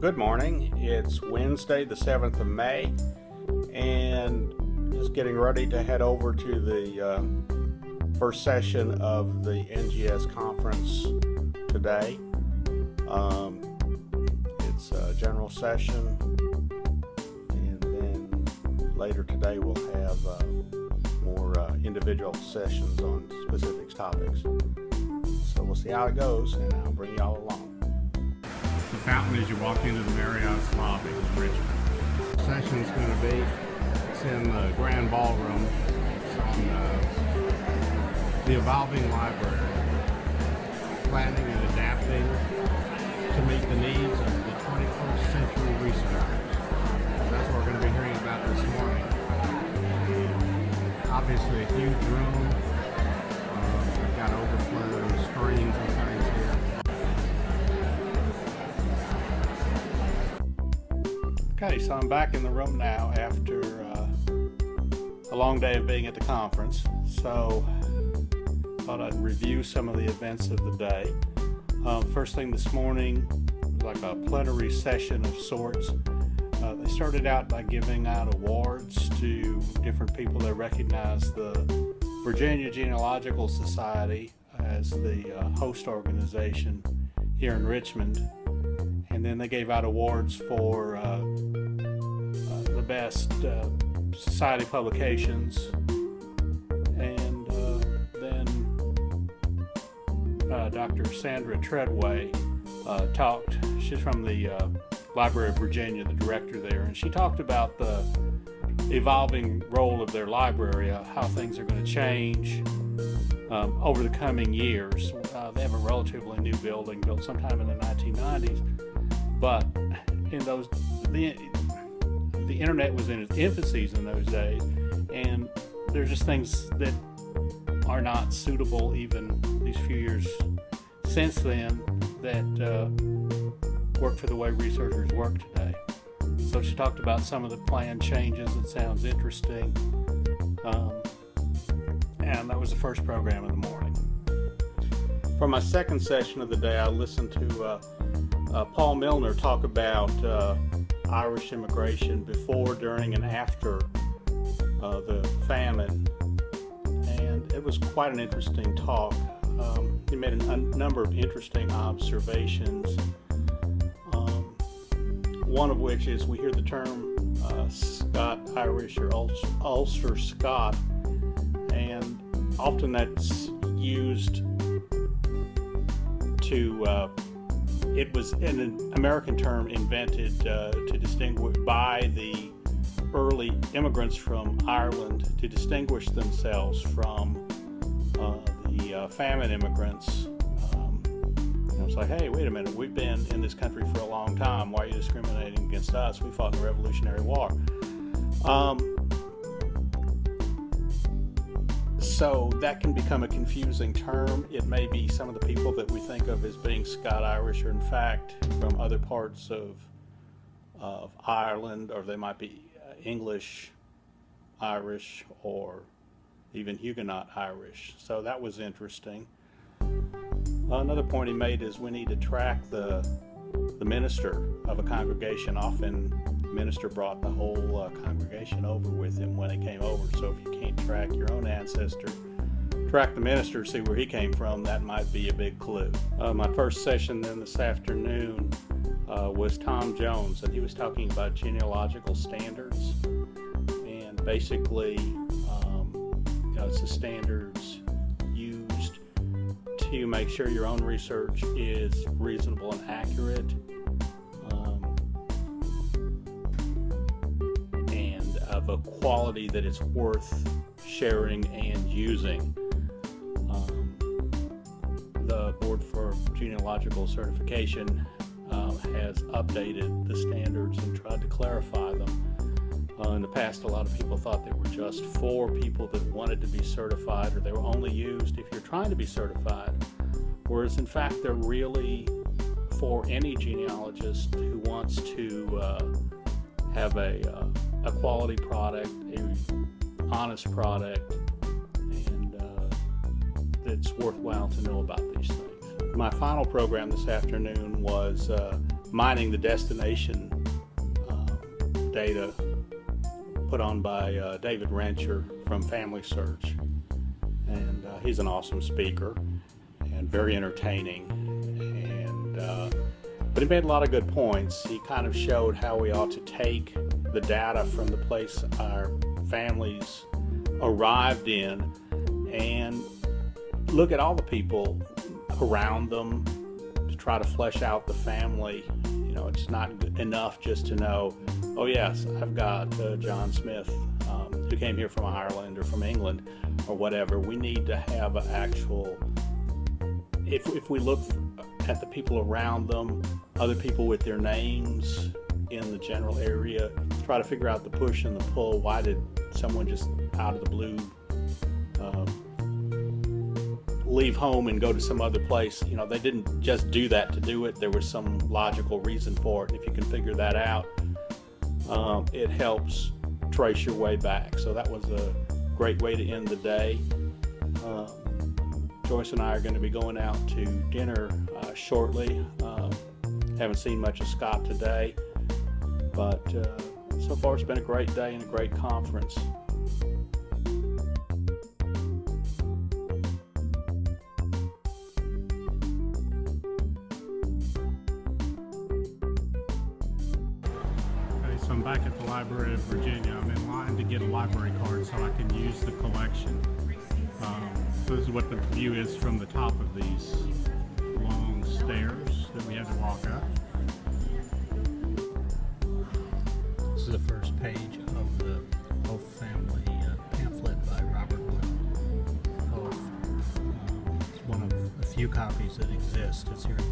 Good morning. It's Wednesday, the 7th of May, and just getting ready to head over to the first session of the NGS Conference today. It's a general session, and then later today we'll have more individual sessions on specific topics. So we'll see how it goes, and I'll bring you all along. The fountain as you walk into the Marriott's lobby in Richmond. The session's going to be, it's in the grand ballroom. It's on the evolving library, planning and adapting to meet the needs of the 21st century researchers. That's what we're going to be hearing about this morning. Obviously a huge room. We've got overflow screens and things here. Okay, so I'm back in the room now after a long day of being at the conference. So thought I'd review some of the events of the day. First thing this morning was like a plenary session of sorts. They started out by giving out awards to different people that recognized the Virginia Genealogical Society as the host organization here in Richmond. And then they gave out awards for the best society publications. And then Dr. Sandra Treadway talked. She's from the Library of Virginia, the director there, and she talked about the evolving role of their library, how things are going to change over the coming years. They have a relatively new building built sometime in the 1990s, but in those, the internet was in its infancies in those days, and there's just things that are not suitable even these few years since then that work for the way researchers work today. So she talked about some of the planned changes. It sounds interesting. And that was the first program in the morning. For my second session of the day, I listened to Paul Milner talk about Irish immigration before, during, and after the famine. And it was quite an interesting talk. He made a number of interesting observations. One of which is we hear the term Scot-Irish or Ulster Scot, and often that's used to, it was an American term invented to distinguish by the early immigrants from Ireland to distinguish themselves from the famine immigrants. It's like, hey, wait a minute, we've been in this country for a long time. Why are you discriminating against us? We fought in the Revolutionary War. So that can become a confusing term. It may be some of the people that we think of as being Scot-Irish are in fact from other parts of Ireland, or they might be English Irish or even Huguenot Irish. So that was interesting. Another point he made is we need to track the minister of a congregation. Often the minister brought the whole congregation over with him when he came over. So if you can't track your own ancestor, track the minister, see where he came from. That might be a big clue. My first session then this afternoon was Tom Jones, and he was talking about genealogical standards. And basically, it's the standards used to make sure your own research is reasonable and accurate, and of a quality that it's worth sharing and using. The Board for Genealogical Certification has updated the standards and tried to clarify them. In the past, a lot of people thought they were just for people that wanted to be certified, or they were only used if you're trying to be certified, whereas in fact they're really for any genealogist who wants to have a quality product, a honest product, and that's worthwhile to know about these things. My final program this afternoon was mining the destination data put on by David Rancher from Family Search. And he's an awesome speaker and very entertaining. But he made a lot of good points. He kind of showed how we ought to take the data from the place our families arrived in and look at all the people around them to try to flesh out the family. You know, it's not enough just to know, oh yes, I've got John Smith who came here from Ireland or from England or whatever. We need to have an actual, if we look at the people around them, other people with their names in the general area, try to figure out the push and the pull. Why did someone just out of the blue leave home and go to some other place? You know, they didn't just do that to do it. There was some logical reason for it. And if you can figure that out, it helps trace your way back. So that was a great way to end the day. Joyce and I are going to be going out to dinner shortly. Haven't seen much of Scott today, but so far it's been a great day and a great conference. Okay, so I'm back at the Library of Virginia. I'm in line to get a library card so I can use the collection. So this is what the view is from the top of these long stairs that we had to walk up. This is the first page of the Hope family pamphlet by Robert Hope. It's one of a few copies that exist. It's here in